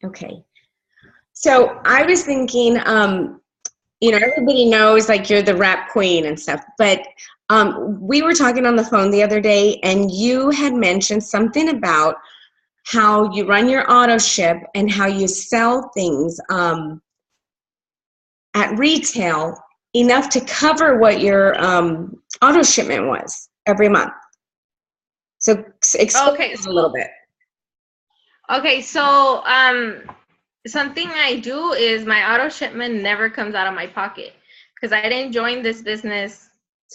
Okay. So I was thinking, everybody knows like you're the rap queen and stuff, but we were talking on the phone the other day and you had mentioned something about how you run your auto ship and how you sell things at retail enough to cover what your auto shipment was every month. So explain Okay, that a little bit. so something I do is my auto shipment never comes out of my pocket because I didn't join this business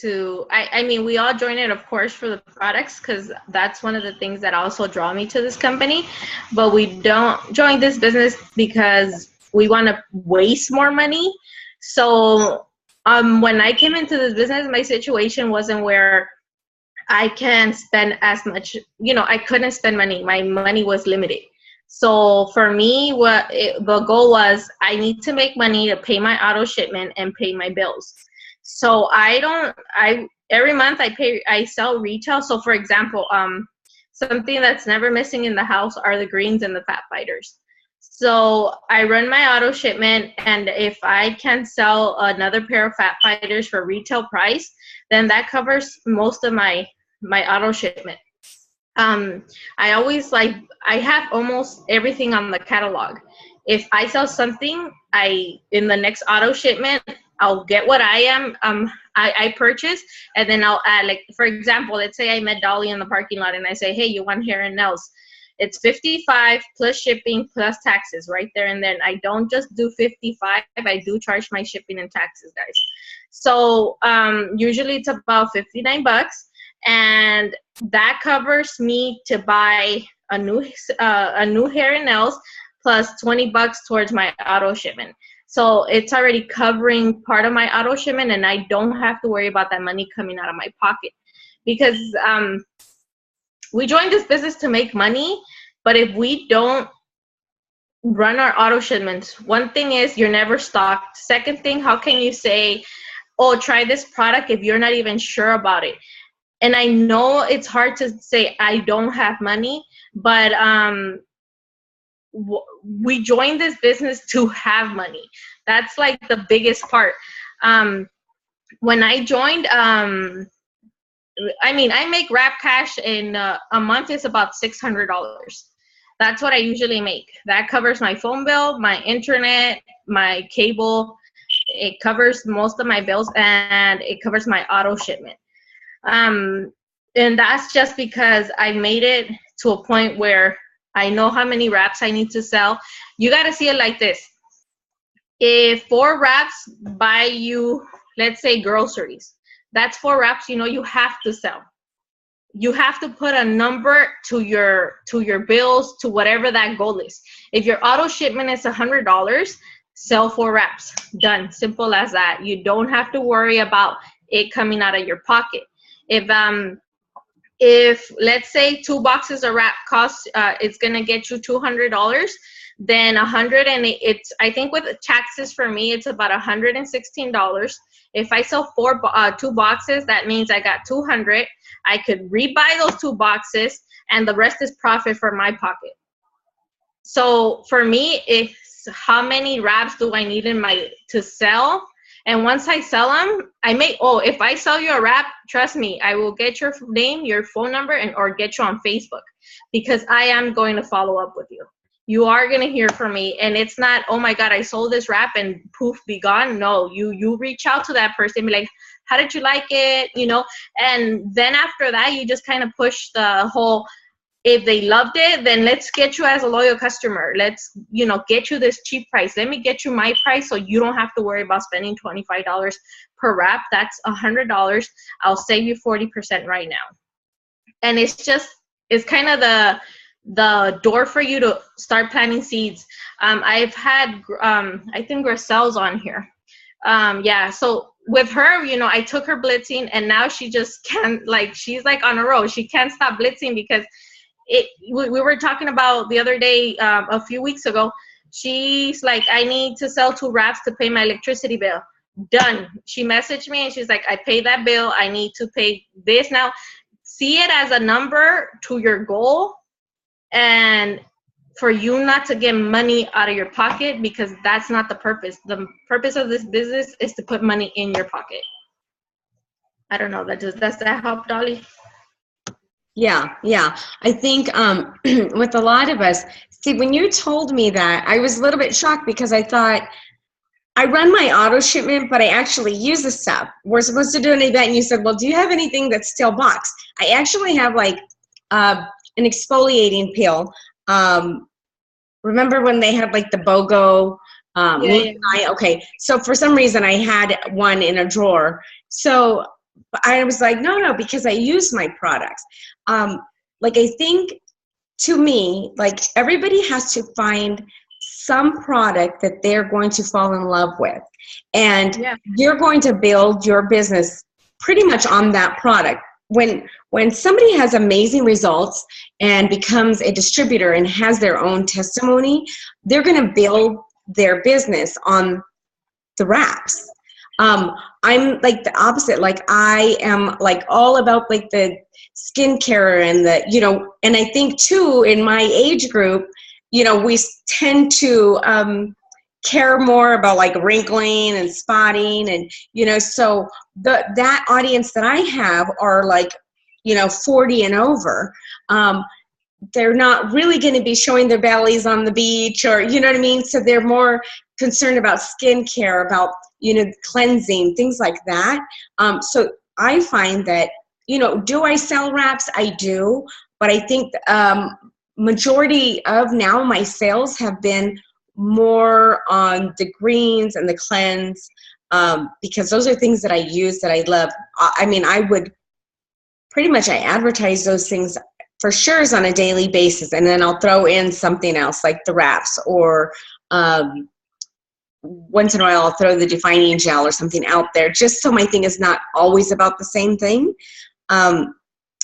I mean, we all join it, of course, for the products because that's one of the things that also draw me to this company. But we don't join this business because we want to waste more money. So when I came into this business, my situation wasn't where I can spend as much, I couldn't spend money. My money was limited. So for me, the goal was I need to make money to pay my auto shipment and pay my bills. So every month I sell retail. So for example, something that's never missing in the house are the greens and the fat fighters. So I run my auto shipment, and if I can sell another pair of fat fighters for retail price, then that covers most of my auto shipment. I always I have almost everything on the catalog. If I sell something, in the next auto shipment, I'll get what I purchase, and then I'll add, like, for example, let's say I met Dolly in the parking lot and I say, hey, you want hair and nails? It's 55 plus shipping plus taxes right there and then. I don't just do 55. I do charge my shipping and taxes, guys. So usually it's about 59 bucks, and that covers me to buy a new hair and nails plus 20 bucks towards my auto shipment. So it's already covering part of my auto shipment, and I don't have to worry about that money coming out of my pocket because we joined this business to make money. But if we don't run our auto shipments, one thing is you're never stocked. Second thing, how can you say, oh, try this product if you're not even sure about it? And I know it's hard to say I don't have money, but we joined this business to have money. That's like the biggest part. When I joined, I mean, I make Rap Cash in a month is about $600. That's what I usually make. That covers my phone bill, my internet, my cable. It covers most of my bills, and it covers my auto shipment. And that's just because I made it to a point where I know how many wraps I need to sell. You got to see it like this. If 4 wraps buy you, let's say, groceries, that's 4 wraps you have to sell. You have to put a number to your bills, to whatever that goal is. If your auto shipment is $100, sell 4 wraps. Done. Simple as that. You don't have to worry about it coming out of your pocket. If let's say 2 boxes of wrap costs, it's gonna get you $200, then 100, and it's, I think with taxes for me it's about $116. If I sell 2 boxes, that means I got 200. I could rebuy those 2 boxes, and the rest is profit for my pocket. So for me, it's how many wraps do I need to sell. And once I sell them, if I sell you a wrap, trust me, I will get your name, your phone number, or get you on Facebook, because I am going to follow up with you. You are going to hear from me, and it's not, oh my God, I sold this wrap and poof, be gone. No, you reach out to that person, be like, how did you like it? And then after that, you just kind of push the whole, if they loved it, then let's get you as a loyal customer. Let's, get you this cheap price. Let me get you my price so you don't have to worry about spending $25 per wrap. That's $100. I'll save you 40% right now. And it's kind of the door for you to start planting seeds. I've had, I think Grisel's on here. Yeah, so with her, I took her blitzing, and now she just can't, she's like on a roll. She can't stop blitzing because we were talking about the other day, a few weeks ago. She's like, I need to sell 2 wraps to pay my electricity bill. Done. She messaged me and she's like, I paid that bill. I need to pay this now. See it as a number to your goal, and for you not to get money out of your pocket, because that's not the purpose. The purpose of this business is to put money in your pocket. I don't know. Does that help, Dolly? Yeah, yeah. I think with a lot of us, see, when you told me that, I was a little bit shocked because I thought I run my auto shipment, but I actually use the stuff. We're supposed to do an event, and you said, well, do you have anything that's still boxed? I actually have like an exfoliating peel. Remember when they had like the BOGO? Yeah. Okay, so for some reason I had one in a drawer. So I was like, no, because I use my products. Like I think, to me, like everybody has to find some product that they're going to fall in love with. And you're going to build your business pretty much on that product. When somebody has amazing results and becomes a distributor and has their own testimony, they're going to build their business on the wraps. I'm like the opposite. Like I am like all about like the skincare and the, you know, and I think too in my age group, you know, we tend to care more about like wrinkling and spotting, and you know, so that audience that I have are like, you know, 40 and over. They're not really going to be showing their bellies on the beach, or you know what I mean. So they're more concerned about skincare, about, you know, cleansing, things like that. So I find that, you know, do I sell wraps? I do, but I think majority of now my sales have been more on the greens and the cleanse, because those are things that I use, that I love. I mean, I would pretty much, I advertise those things for sure on a daily basis, and then I'll throw in something else like the wraps, or once in a while I'll throw the defining gel or something out there, just so my thing is not always about the same thing.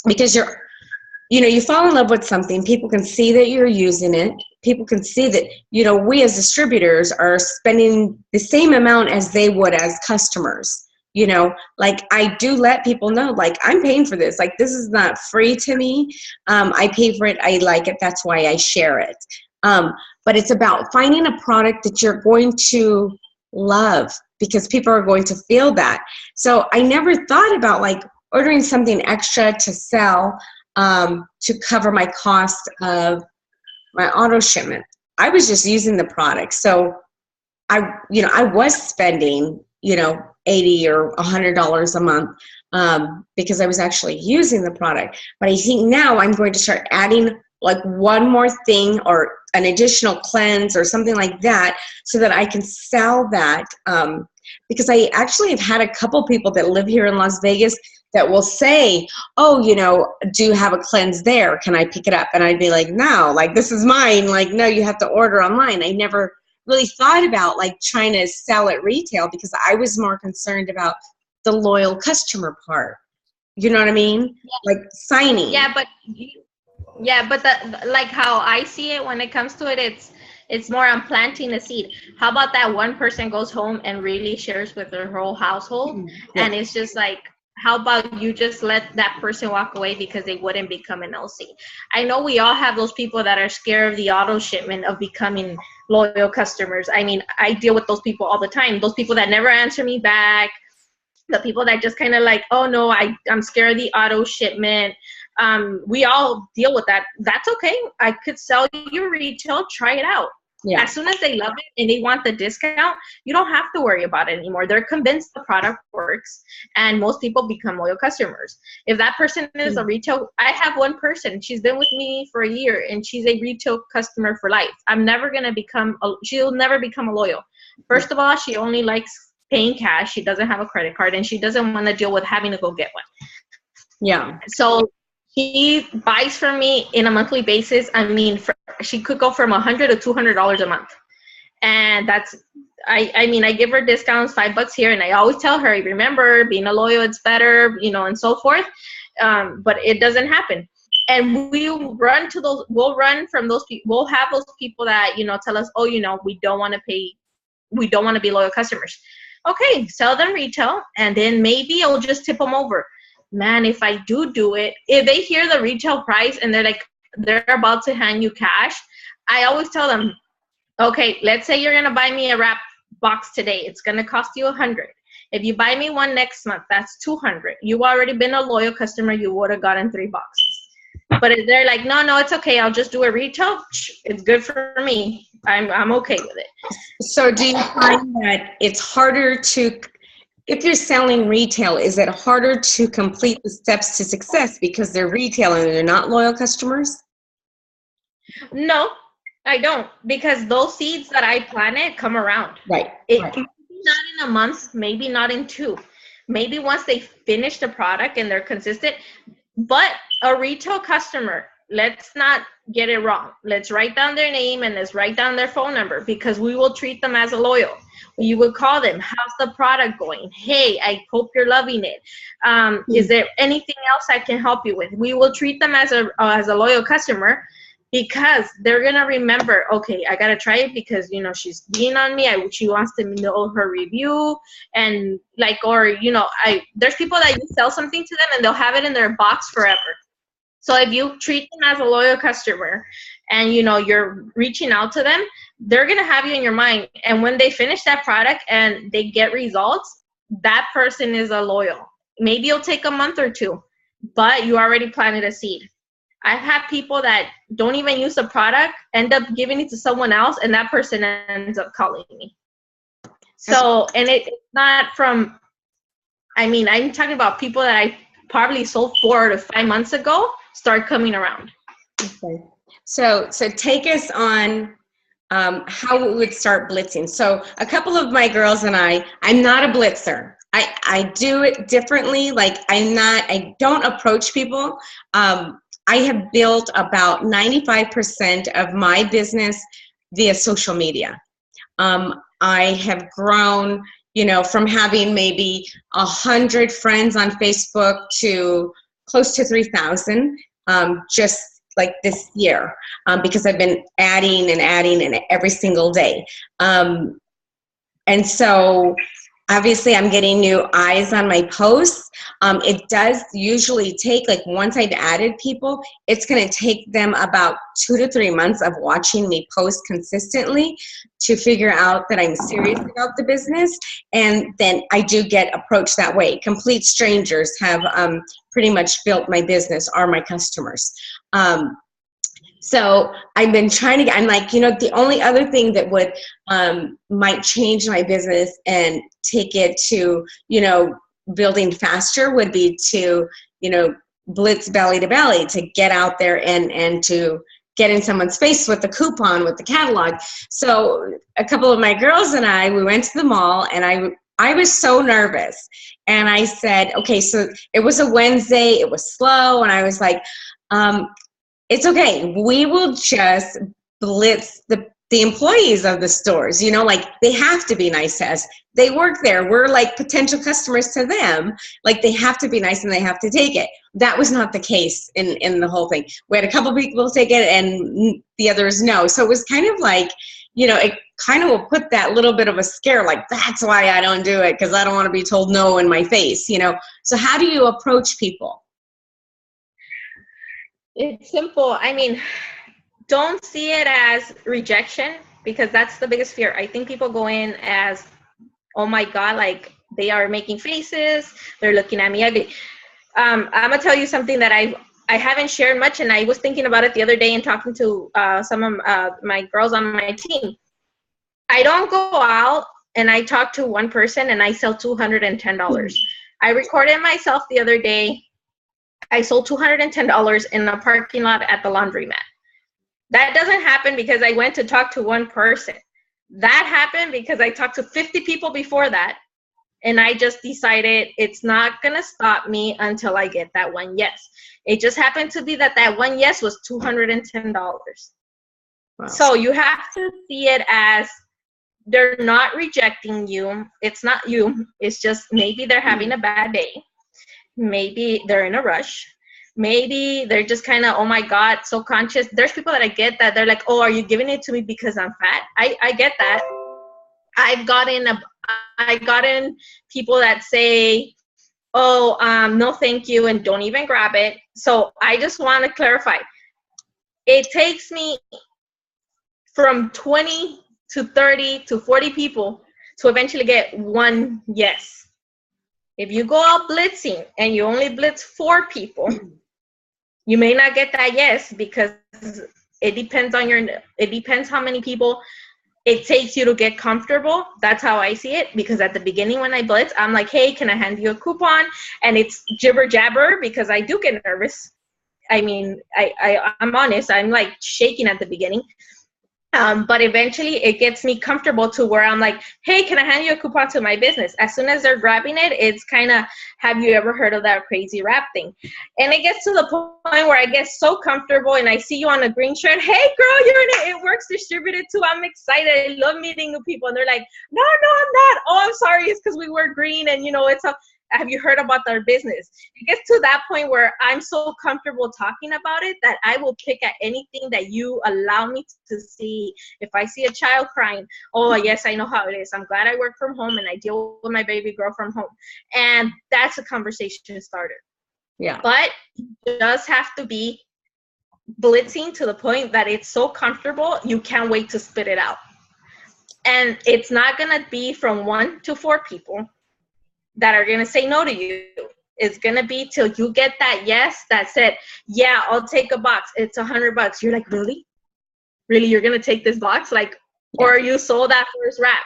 Because you know, you fall in love with something, people can see that you're using it. People can see that, you know, we as distributors are spending the same amount as they would as customers. You know, like I do let people know, like I'm paying for this. Like this is not free to me. I pay for it. I like it. That's why I share it. But it's about finding a product that you're going to love, because people are going to feel that. So I never thought about like ordering something extra to sell, to cover my cost of my auto shipment. I was just using the product. So I was spending, you know, $80 or $100 a month, because I was actually using the product. But I think now I'm going to start adding like one more thing, or an additional cleanse or something like that, so that I can sell that. Because I actually have had a couple people that live here in Las Vegas that will say, oh, you know, do you have a cleanse there? Can I pick it up? And I'd be like, no, like this is mine. Like, no, you have to order online. I never really thought about like trying to sell at retail, because I was more concerned about the loyal customer part. You know what I mean? Like signing. Yeah, but like how I see it when it comes to it, it's more on planting a seed. How about that one person goes home and really shares with their whole household, and it's just like, how about you just let that person walk away because they wouldn't become an LC? I know we all have those people that are scared of the auto shipment, of becoming loyal customers. I mean, I deal with those people all the time. Those people that never answer me back, the people that just kind of like, oh no, I'm scared of the auto shipment. We all deal with that. That's okay. I could sell you retail, try it out. Yeah. As soon as they love it and they want the discount, you don't have to worry about it anymore. They're convinced the product works, and most people become loyal customers. If that person is a retail, I have one person, she's been with me for a year, and she's a retail customer for life. She'll never become a loyal. First of all, she only likes paying cash. She doesn't have a credit card, and she doesn't want to deal with having to go get one. Yeah. So she buys from me in a monthly basis. I mean, she could go from $100 to $200 a month. And that's, I mean, I give her discounts, $5 here. And I always tell her, remember, being a loyal, it's better, you know, and so forth. But it doesn't happen. And we'll run from those people. We'll have those people that, you know, tell us, oh, you know, we don't want to be loyal customers. Okay, sell them retail. And then maybe I'll just tip them over. Man, if I do it, if they hear the retail price and they're about to hand you cash, I always tell them, okay, let's say you're gonna buy me a wrap box today. It's gonna cost you $100. If you buy me one next month, that's $200. You've already been a loyal customer. You would have gotten 3 boxes. But if they're like, no, it's okay, I'll just do it retail, it's good for me. I'm okay with it. So do you find that it's harder to, if you're selling retail, is it harder to complete the steps to success because they're retail and they're not loyal customers? No, I don't, because those seeds that I planted come around. Right. It right. maybe not in a month, maybe not in 2. Maybe once they finish the product and they're consistent. But a retail customer, let's not get it wrong. Let's write down their name and let's write down their phone number, because we will treat them as a loyal. You would call them, how's the product going? Hey, I hope you're loving it. Is there anything else I can help you with? We will treat them as a loyal customer, because they're gonna remember, okay, I gotta try it because, you know, she's being on me. She wants to know her review, and like, or, you know, there's people that you sell something to them and they'll have it in their box forever. So if you treat them as a loyal customer and, you know, you're reaching out to them, they're gonna have you in your mind. And when they finish that product and they get results, that person is a loyal. Maybe it'll take a month or 2, but you already planted a seed. I've had people that don't even use the product, end up giving it to someone else, and that person ends up calling me. So, and it's not from, I mean, I'm talking about people that I probably sold 4 to 5 months ago start coming around. Okay. So take us on how we would start blitzing. So a couple of my girls and I'm not a blitzer. I do it differently. Like I don't approach people. I have built about 95% of my business via social media. I have grown, you know, from having maybe 100 friends on Facebook to close to 3,000 just like this year, because I've been adding and every single day. And so obviously I'm getting new eyes on my posts. It does usually take, like once I've added people, it's going to take them about 2 to 3 months of watching me post consistently to figure out that I'm serious about the business. And then I do get approached that way. Complete strangers have pretty much built my business, are my customers. So I've been trying to get, I'm like, you know, the only other thing that would might change my business and take it to, you know, building faster would be to, you know, blitz belly to belly, to get out there and to get in someone's face with the coupon, with the catalog. So a couple of my girls and I, we went to the mall, and I was so nervous. And I said, okay, so it was a Wednesday, it was slow, and I was like, it's okay. We will just blitz the employees of the stores. You know, like they have to be nice to us. They work there. We're like potential customers to them. Like they have to be nice and they have to take it. That was not the case in the whole thing. We had a couple people take it and the others no. So it was kind of like, you know, it kind of will put that little bit of a scare, like that's why I don't do it, because I don't want to be told no in my face, you know. So how do you approach people? It's simple. I mean, don't see it as rejection, because that's the biggest fear. I think people go in as, oh my God, like they are making faces, they're looking at me ugly. I'm gonna tell you something that I haven't shared much, and I was thinking about it the other day and talking to some of my girls on my team. I don't go out and I talk to one person and I sell $210. I recorded myself the other day. I sold $210 in a parking lot at the laundromat. That doesn't happen because I went to talk to one person. That happened because I talked to 50 people before that, and I just decided it's not going to stop me until I get that one yes. It just happened to be that one yes was $210. Wow. So you have to see it as they're not rejecting you. It's not you. It's just maybe they're having a bad day. Maybe they're in a rush. Maybe they're just kind of, oh my God, so conscious. There's people that I get that they're like, oh, are you giving it to me because I'm fat? I get that. I've gotten people that say, oh, no, thank you, and don't even grab it. So I just want to clarify. It takes me from 20 to 30 to 40 people to eventually get one yes. If you go out blitzing and you only blitz 4 people, you may not get that yes, because it depends how many people it takes you to get comfortable. That's how I see it, because at the beginning when I blitz, I'm like, hey, can I hand you a coupon? And it's jibber jabber, because I do get nervous. I mean, I'm honest, I'm like shaking at the beginning. But eventually it gets me comfortable to where I'm like, hey, can I hand you a coupon to my business? As soon as they're grabbing it, it's kind of, have you ever heard of that crazy rap thing? And it gets to the point where I get so comfortable and I see you on a green shirt. Hey, girl, you're in It Works Distributed too. I'm excited. I love meeting new people. And they're like, no, I'm not. Oh, I'm sorry. It's because we wear green and, it's a, have you heard about their business? It gets to that point where I'm so comfortable talking about it that I will pick at anything that you allow me to see. If I see a child crying, oh, yes, I know how it is. I'm glad I work from home and I deal with my baby girl from home. And that's a conversation starter. Yeah. But it does have to be blitzing to the point that it's so comfortable, you can't wait to spit it out. And it's not going to be from 1 to 4 people that are going to say no to you. It's going to be till you get that yes that said, yeah, I'll take a box. It's $100. You're like, really? Really? You're going to take this box? Like, yeah. Or you sold that first wrap.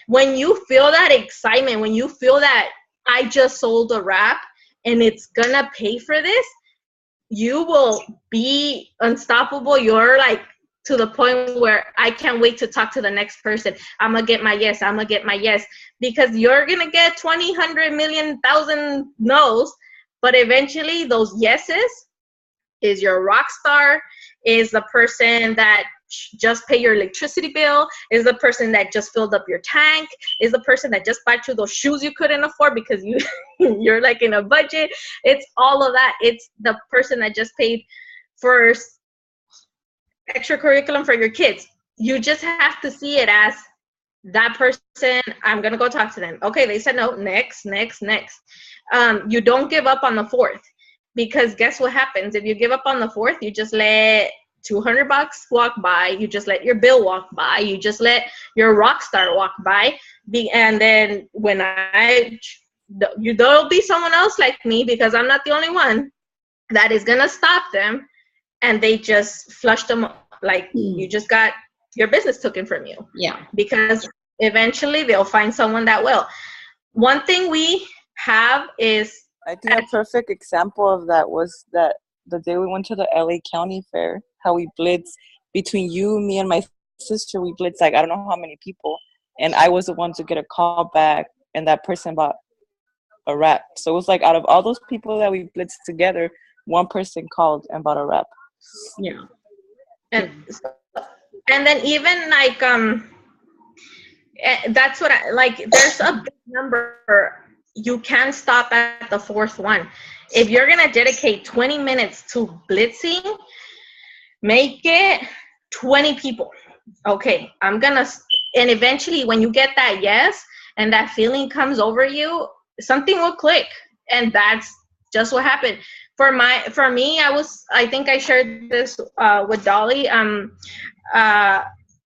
When you feel that excitement, when you feel that I just sold a wrap and it's going to pay for this, you will be unstoppable. You're like, to the point where I can't wait to talk to the next person. I'm going to get my yes. I'm going to get my yes. Because you're going to get 20, 100, million, 1,000 no's. But eventually those yeses is your rock star, is the person that just pay your electricity bill, is the person that just filled up your tank, is the person that just bought you those shoes you couldn't afford because you're like in a budget. It's all of that. It's the person that just paid for extra curriculum for your kids. You just have to see it as that person. I'm gonna go talk to them. Okay, they said no. Next. You don't give up on the 4th, because guess what happens if you give up on the 4th? You just let $200 walk by. You just let your bill walk by. You just let your rock star walk by. And then when there'll be someone else like me, because I'm not the only one that is gonna stop them. And they just flushed them like you just got your business taken from you. Yeah. Because eventually they'll find someone that will. One thing we have is... I think a perfect example of that was that the day we went to the LA County Fair, how we blitzed between you, me, and my sister. We blitzed like, I don't know how many people. And I was the one to get a call back, and that person bought a wrap. So it was like, out of all those people that we blitzed together, one person called and bought a wrap. Yeah. And then even like that's what I like. There's a big number. You can stop at the 4th one. If you're gonna dedicate 20 minutes to blitzing, make it 20 people. Okay, and eventually when you get that yes and that feeling comes over you, something will click, and that's just what happened. For me, I think I shared this with Dolly.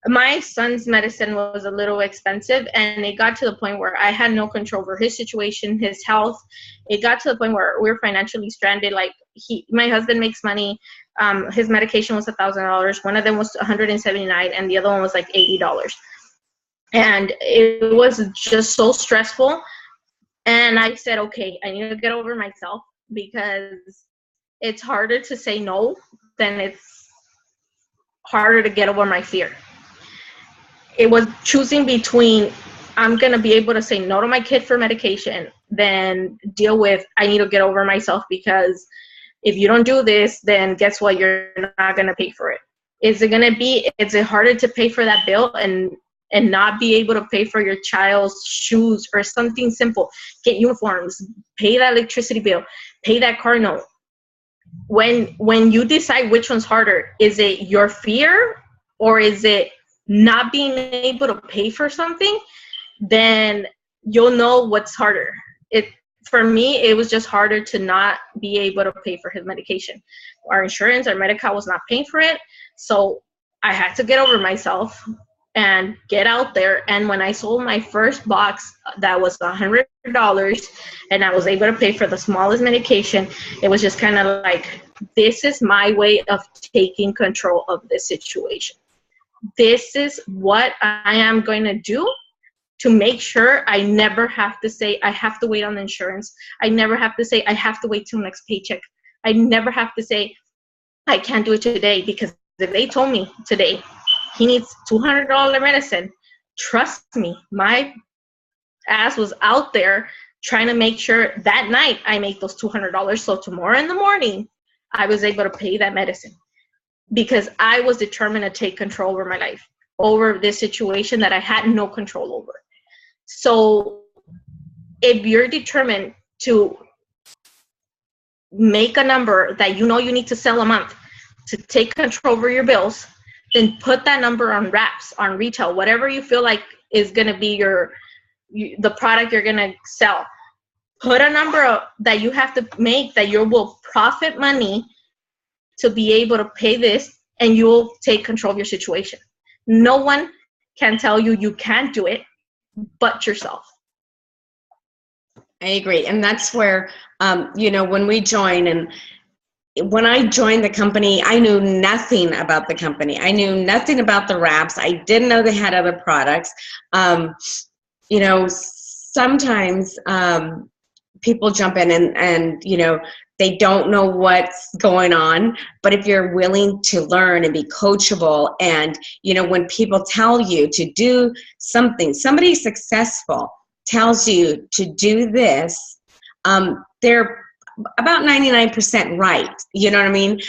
My son's medicine was a little expensive, and it got to the point where I had no control over his situation, his health. It got to the point where we were financially stranded. Like my husband makes money. His medication was $1,000. One of them was $179, and the other one was like $80. And it was just so stressful. And I said, okay, I need to get over myself, because it's harder to say no than it's harder to get over my fear. It was choosing between, I'm going to be able to say no to my kid for medication, than deal with, I need to get over myself, because if you don't do this, then guess what? You're not going to pay for it. Is it harder to pay for that bill and not be able to pay for your child's shoes or something simple? Get uniforms, pay that electricity bill, pay that car note. When you decide which one's harder, is it your fear or is it not being able to pay for something? Then you'll know what's harder. For me, it was just harder to not be able to pay for his medication. Our insurance, our Medi-Cal was not paying for it. So I had to get over myself and get out there. And when I sold my first box that was $100 and I was able to pay for the smallest medication, it was just kind of like, this is my way of taking control of this situation. This is what I am going to do to make sure I never have to say I have to wait on the insurance. I never have to say I have to wait till next paycheck. I never have to say I can't do it today, because if they told me today he needs $200 medicine, trust me, my ass was out there trying to make sure that night I make those $200. So tomorrow in the morning, I was able to pay that medicine, because I was determined to take control over my life, over this situation that I had no control over. So if you're determined to make a number that you know you need to sell a month to take control over your bills, then put that number on wraps, on retail, whatever you feel like is going to be the product you're going to sell. Put a number that you have to make that you will profit money to be able to pay this, and you will take control of your situation. No one can tell you you can't do it but yourself. I agree. And that's where, when we join, and when I joined the company, I knew nothing about the company. I knew nothing about the wraps. I didn't know they had other products. Sometimes people jump in and they don't know what's going on. But if you're willing to learn and be coachable, and, when people tell you to do something, somebody successful tells you to do this, they're about 99% right. You know what I mean?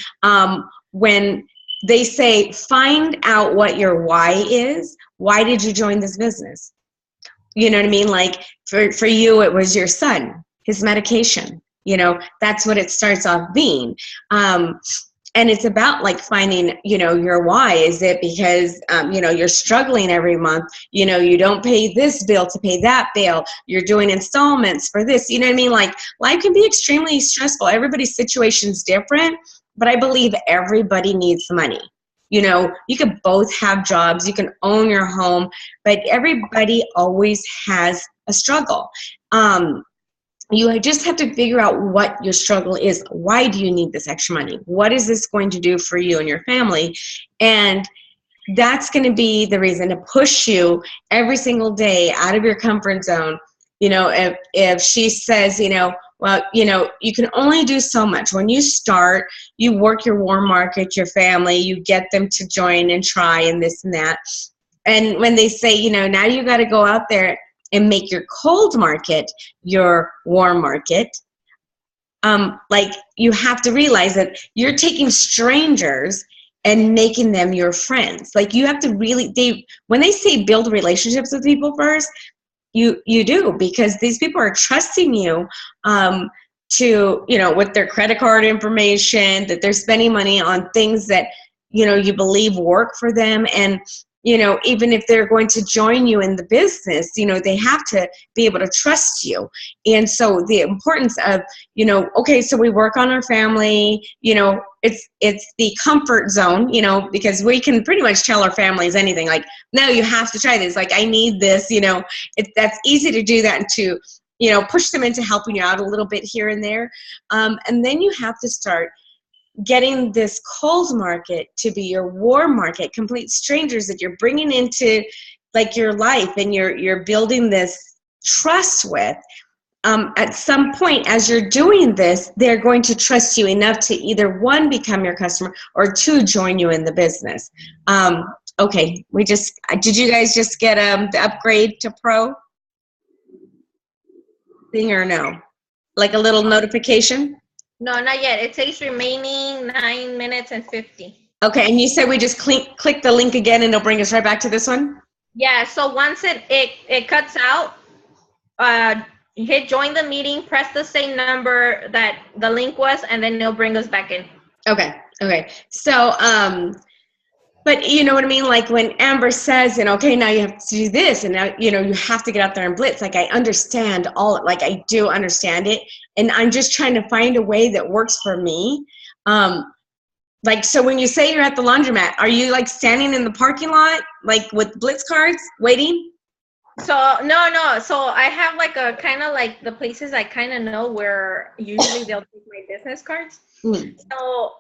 When they say, find out what your why is. Why did you join this business? You know what I mean? Like for you, it was your son, his medication. That's what it starts off being. And it's about like finding, your why. Is it because, you're struggling every month, you don't pay this bill to pay that bill. You're doing installments for this, you know what I mean? Like life can be extremely stressful. Everybody's situation's different, but I believe everybody needs money. You could both have jobs, you can own your home, but everybody always has a struggle. You just have to figure out what your struggle is. Why do you need this extra money? What is this going to do for you and your family? And that's going to be the reason to push you every single day out of your comfort zone. If she says, well, you can only do so much. When you start, you work your warm market, your family, you get them to join and try and this and that. And when they say, now you got to go out there and make your cold market your warm market, you have to realize that you're taking strangers and making them your friends. Like you have to really, when they say build relationships with people first, you do, because these people are trusting you to, with their credit card information, that they're spending money on things that, you believe work for them. And even if they're going to join you in the business, they have to be able to trust you. And so the importance of, okay, so we work on our family, it's the comfort zone, because we can pretty much tell our families anything. Like, no, you have to try this. Like, I need this, that's easy to do that and to, push them into helping you out a little bit here and there. And then you have to start getting this cold market to be your warm market, complete strangers that you're bringing into like your life, and you're building this trust with. At some point as you're doing this, they're going to trust you enough to either one, become your customer, or two, join you in the business. Okay, did you guys just get the upgrade to Pro thing or no? Like a little notification? No, not yet. It says remaining 9 minutes and 50. Okay, and you said we just click the link again and it'll bring us right back to this one? Yeah, so once it cuts out, hit join the meeting, press the same number that the link was, and then it'll bring us back in. Okay. So, but you know what I mean? Like when Amber says, okay, now you have to do this, and now, you have to get out there and blitz. Like I understand I do understand it. And I'm just trying to find a way that works for me. Like, so when you say you're at the laundromat, are you like standing in the parking lot, like with Blitz cards waiting? So no. So I have like a kind of like the places I kind of know where usually they'll take my business cards. So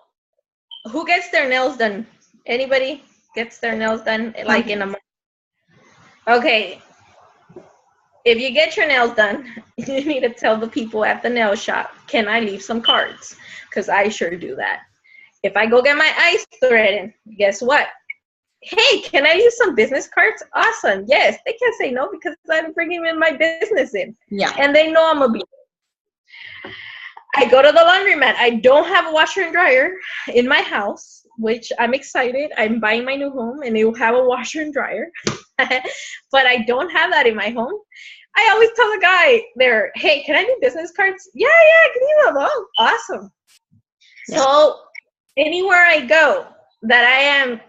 who gets their nails done? Anybody gets their nails done like in a month? Okay. If you get your nails done, you need to tell the people at the nail shop, can I leave some cards? Because I sure do that. If I go get my eyes threaded, guess what? Hey, can I use some business cards? Awesome. Yes, they can't say no because I'm bringing in my business in. Yeah. And they know I'm going to be. I go to the laundromat. I don't have a washer and dryer in my house, which I'm excited. I'm buying my new home and it will have a washer and dryer. But I don't have that in my home. I always tell the guy there, hey, can I do business cards? Yeah, can you have them? Awesome. Yeah. So anywhere I go that I am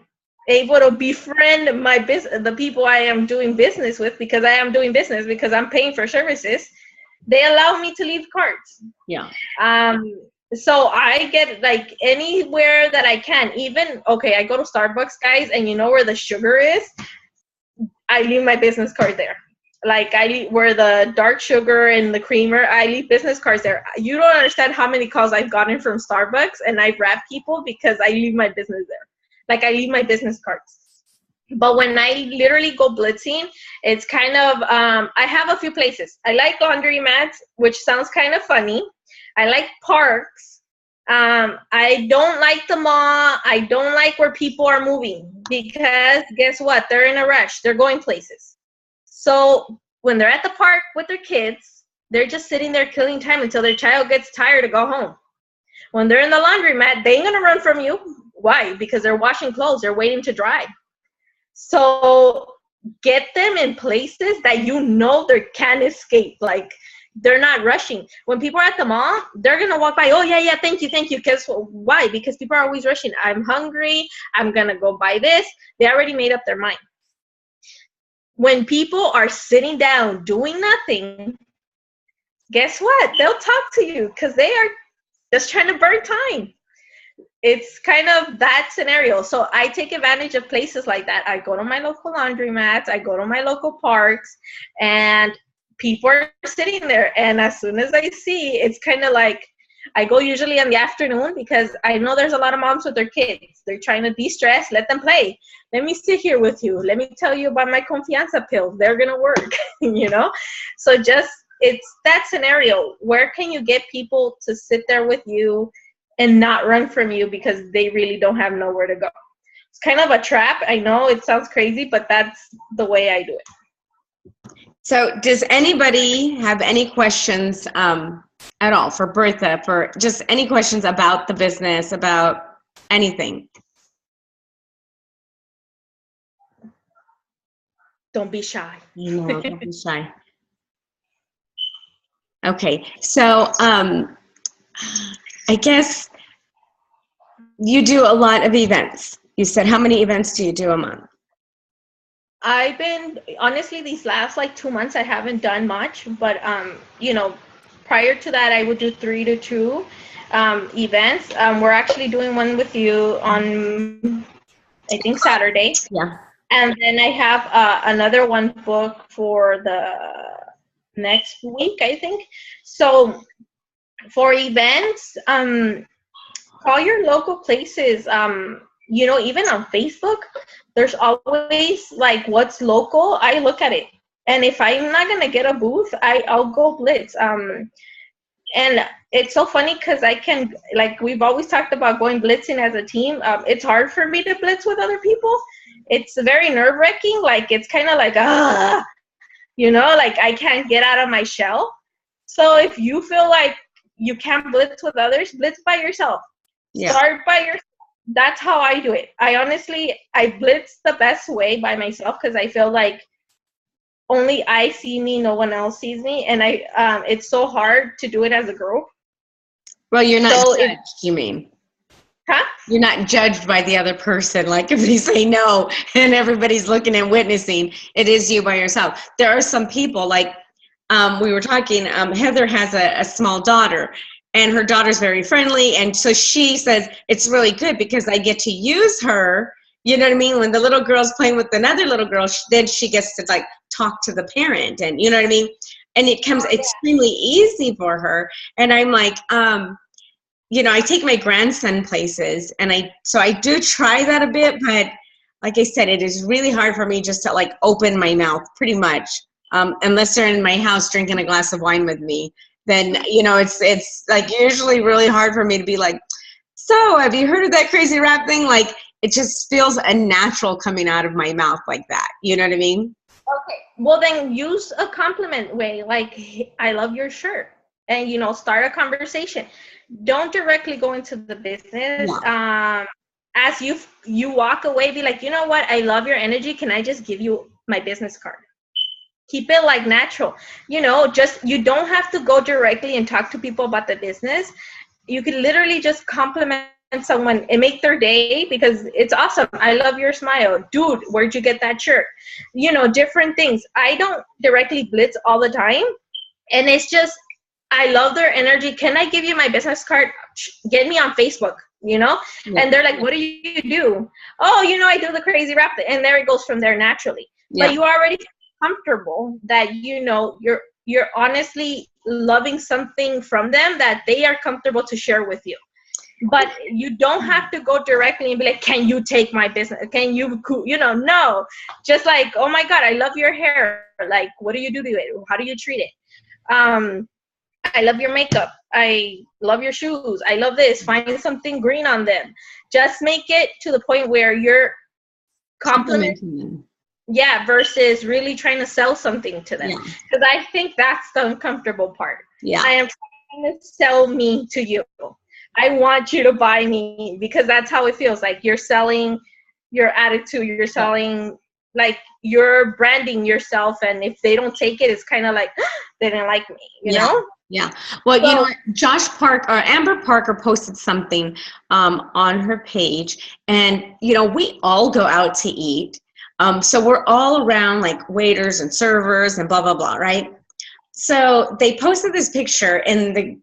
able to befriend the people I am doing business with, because I am doing business because I'm paying for services, they allow me to leave cards. Yeah. So I get like anywhere that I can, even, okay, I go to Starbucks, guys, and you know where the sugar is? I leave my business card there. Like where the dark sugar and the creamer, I leave business cards there. You don't understand how many calls I've gotten from Starbucks and I've wrapped people because I leave my business there. Like I leave my business cards. But when I literally go blitzing, it's kind of, I have a few places. I like laundromats, which sounds kind of funny. I like parks. I don't like the mall. I don't like where people are moving because guess what? They're in a rush. They're going places. So when they're at the park with their kids, they're just sitting there killing time until their child gets tired to go home. When they're in the laundromat, they ain't gonna run from you. Why? Because they're washing clothes. They're waiting to dry. So get them in places that you know they can't escape. Like they're not rushing. When people are at the mall, they're gonna walk by. Oh yeah, thank you. Because why? Because people are always rushing. I'm hungry. I'm gonna go buy this. They already made up their mind. When people are sitting down doing nothing, guess what? They'll talk to you because they are just trying to burn time. It's kind of that scenario. So I take advantage of places like that. I go to my local laundromats. I go to my local parks, and people are sitting there. And as soon as I see, it's kind of like I go usually in the afternoon because I know there's a lot of moms with their kids. They're trying to de-stress. Let them play. Let me sit here with you. Let me tell you about my confianza pills. They're going to work, you know? So just, it's that scenario. Where can you get people to sit there with you and not run from you because they really don't have nowhere to go? It's kind of a trap. I know it sounds crazy, but that's the way I do it. So does anybody have any questions at all for Bertha, for just any questions about the business, about anything? Don't be shy. No, don't be shy. Okay, so I guess you do a lot of events. You said, how many events do you do a month? I've been, honestly, these last like 2 months, I haven't done much, but you know, prior to that, I would do 3 to 2 events. We're actually doing one with you on, I think, Saturday. Yeah. And then I have another one booked for the next week, I think. So for events, call your local places. You know, even on Facebook, there's always like what's local. I look at it. And if I'm not going to get a booth, I'll go blitz. And it's so funny because I can, like we've always talked about going blitzing as a team. It's hard for me to blitz with other people. It's very nerve-wracking. Like, it's kind of like, you know, like I can't get out of my shell. So if you feel like you can't blitz with others, blitz by yourself. Yeah. Start by yourself. That's how I do it. I blitz the best way by myself because I feel like only I see me, no one else sees me. And it's so hard to do it as a group. Well, you're not judged, you mean? Huh? You're not judged by the other person. Like if you say no and everybody's looking and witnessing, it is you by yourself. There are some people like we were talking, Heather has a small daughter and her daughter's very friendly. And so she says, it's really good because I get to use her. You know what I mean? When the little girl's playing with another little girl, then she gets to like talk to the parent, and you know what I mean? And it comes extremely easy for her. And I'm like, you know, I take my grandson places, and so I do try that a bit, but like I said, it is really hard for me just to like open my mouth pretty much, unless they're in my house drinking a glass of wine with me. Then, you know, it's like usually really hard for me to be like, so have you heard of that crazy rap thing? Like, it just feels unnatural coming out of my mouth like that. You know what I mean? Okay. Well, then use a compliment way, like, I love your shirt. And, you know, start a conversation. Don't directly go into the business. Yeah. As you walk away, be like, you know what? I love your energy. Can I just give you my business card? Keep it like natural. You know, just, you don't have to go directly and talk to people about the business. You could literally just compliment someone and make their day, because it's awesome. I love your smile. Dude, where'd you get that shirt? You know, different things. I don't directly blitz all the time. And it's just, I love their energy. Can I give you my business card? Get me on Facebook, you know? Yeah. And they're like, what do you do? Oh, you know, I do the crazy rap. And there it goes from there naturally. Yeah. But you already comfortable that, you know, you're honestly loving something from them that they are comfortable to share with you. But you don't have to go directly and be like, can you take my business? Can you, you know, no. Just like, oh my God, I love your hair. Like, what do you do to it? How do you treat it? I love your makeup. I love your shoes. I love this. Find something green on them. Just make it to the point where you're complimenting them. Yeah, versus really trying to sell something to them. Because I think that's the uncomfortable part. Yeah. I am trying to sell me to you. I want you to buy me, because that's how it feels. Like you're selling your attitude. You're selling, like, you're branding yourself. And if they don't take it, it's kind of like, they didn't like me, you know? Yeah. Well, you know what? Amber Parker posted something on her page. And, you know, we all go out to eat. So we're all around like waiters and servers and blah, blah, blah, right? So they posted this picture, and the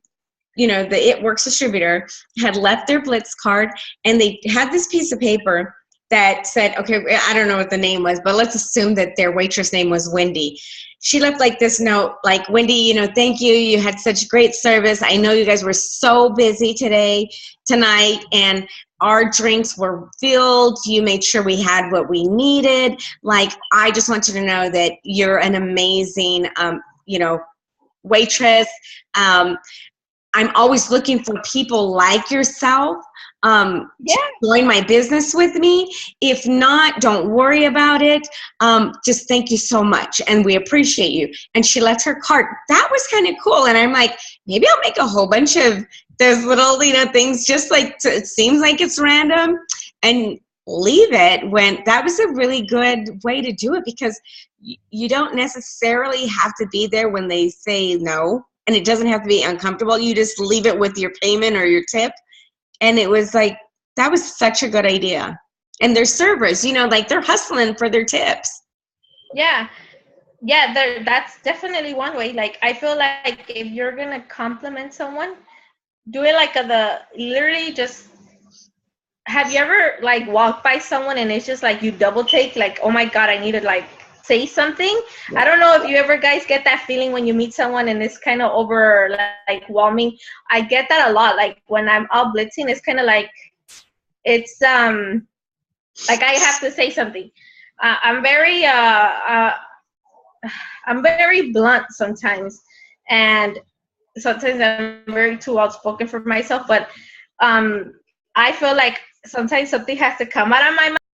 It Works distributor had left their Blitz card, and they had this piece of paper that said, okay, I don't know what the name was, but let's assume that their waitress name was Wendy. She left like this note, like, Wendy, you know, thank you. You had such great service. I know you guys were so busy tonight, and our drinks were filled. You made sure we had what we needed. Like, I just want you to know that you're an amazing, you know, waitress. I'm always looking for people like yourself to join my business with me. If not, don't worry about it. Just thank you so much, and we appreciate you. And she left her card. That was kind of cool. And I'm like, maybe I'll make a whole bunch of those little, you know, things, just like it seems like it's random, and leave it when that was a really good way to do it, because you don't necessarily have to be there when they say no. And it doesn't have to be uncomfortable. You just leave it with your payment or your tip. And it was like, that was such a good idea. And their servers, you know, like they're hustling for their tips. Yeah. Yeah, that's definitely one way. Like, I feel like if you're going to compliment someone, do it like literally just, have you ever like walked by someone and it's just like you double take, like, oh my God, I need to like say something. Yeah. I don't know if you ever guys get that feeling when you meet someone and it's kind of overwhelming. I get that a lot. Like when I'm out blitzing, it's kind of like, it's like I have to say something. I'm very blunt sometimes, and sometimes I'm very too outspoken for myself, but I feel like sometimes something has to come out of my mouth